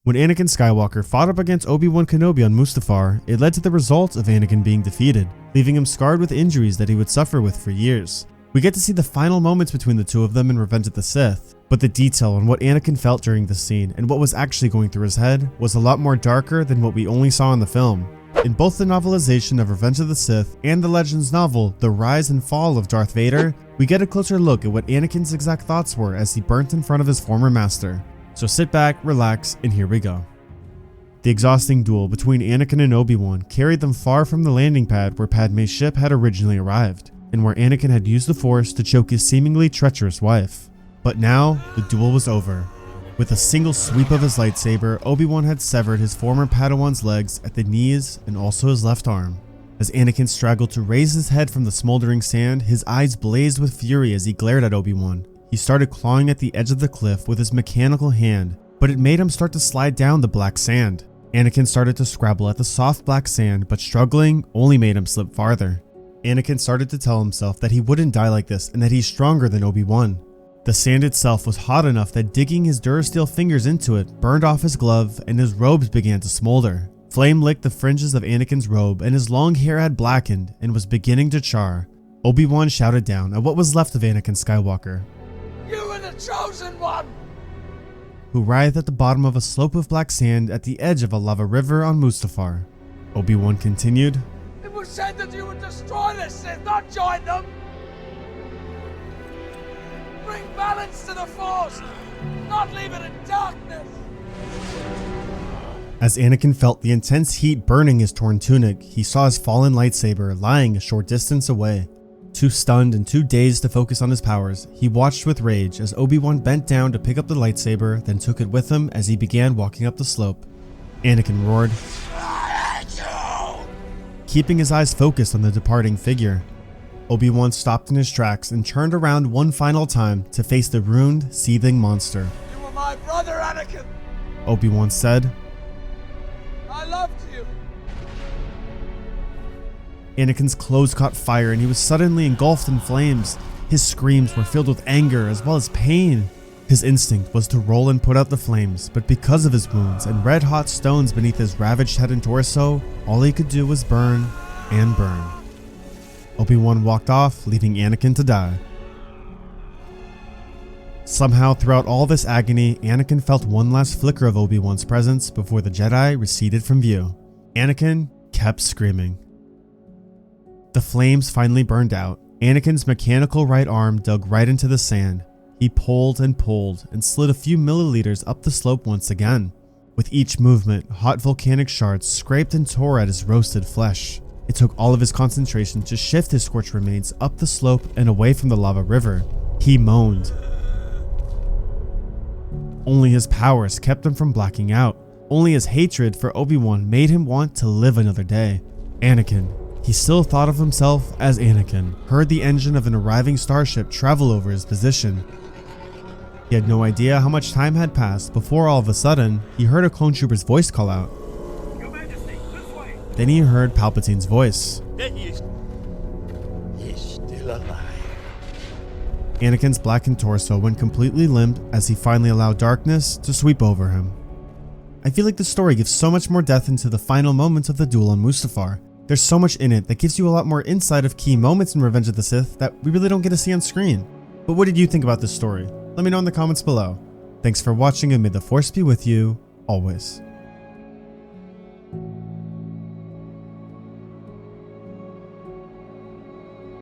When Anakin Skywalker fought up against Obi-Wan Kenobi on Mustafar, it led to the result of Anakin being defeated, leaving him scarred with injuries that he would suffer with for years. We get to see the final moments between the two of them in Revenge of the Sith, but the detail on what Anakin felt during this scene and what was actually going through his head was a lot more darker than what we only saw in the film. In both the novelization of Revenge of the Sith and the Legends novel, The Rise and Fall of Darth Vader, we get a closer look at what Anakin's exact thoughts were as he burnt in front of his former master. So sit back, relax, and here we go. The exhausting duel between Anakin and Obi-Wan carried them far from the landing pad where Padme's ship had originally arrived, and where Anakin had used the Force to choke his seemingly treacherous wife. But now, the duel was over. With a single sweep of his lightsaber, Obi-Wan had severed his former Padawan's legs at the knees and also his left arm. As Anakin struggled to raise his head from the smoldering sand, his eyes blazed with fury as he glared at Obi-Wan. He started clawing at the edge of the cliff with his mechanical hand, but it made him start to slide down the black sand. Anakin started to scrabble at the soft black sand, but struggling only made him slip farther. Anakin started to tell himself that he wouldn't die like this and that he's stronger than Obi-Wan. The sand itself was hot enough that digging his Durasteel fingers into it burned off his glove and his robes began to smolder. Flame licked the fringes of Anakin's robe and his long hair had blackened and was beginning to char. Obi-Wan shouted down at what was left of Anakin Skywalker, "You were the chosen one!" who writhed at the bottom of a slope of black sand at the edge of a lava river on Mustafar. Obi-Wan continued, "It was said that you would destroy the Sith, not join them! Bring balance to the Force, not leave it in darkness!" As Anakin felt the intense heat burning his torn tunic, he saw his fallen lightsaber lying a short distance away. Too stunned and too dazed to focus on his powers, he watched with rage as Obi-Wan bent down to pick up the lightsaber, then took it with him as he began walking up the slope. Anakin roared, keeping his eyes focused on the departing figure. Obi-Wan stopped in his tracks and turned around one final time to face the ruined, seething monster. "You were my brother, Anakin! Obi-Wan said. I loved you!" Anakin's clothes caught fire and he was suddenly engulfed in flames. His screams were filled with anger as well as pain. His instinct was to roll and put out the flames, but because of his wounds and red-hot stones beneath his ravaged head and torso, all he could do was burn and burn. Obi-Wan walked off, leaving Anakin to die. Somehow, throughout all this agony, Anakin felt one last flicker of Obi-Wan's presence before the Jedi receded from view. Anakin kept screaming. The flames finally burned out. Anakin's mechanical right arm dug right into the sand. He pulled and slid a few milliliters up the slope once again. With each movement, hot volcanic shards scraped and tore at his roasted flesh. It took all of his concentration to shift his scorched remains up the slope and away from the lava river. He moaned. Only his powers kept him from blacking out. Only his hatred for Obi-Wan made him want to live another day. Anakin. He still thought of himself as Anakin, heard the engine of an arriving starship travel over his position. He had no idea how much time had passed before all of a sudden, he heard a clone trooper's voice call out. "Your Majesty, this way!" Then he heard Palpatine's voice. He's still alive. Anakin's blackened torso went completely limp as he finally allowed darkness to sweep over him. I feel like the story gives so much more depth into the final moments of the duel on Mustafar. There's so much in it that gives you a lot more insight of key moments in Revenge of the Sith that we really don't get to see on screen. But what did you think about this story? Let me know in the comments below. Thanks for watching and may the Force be with you, always.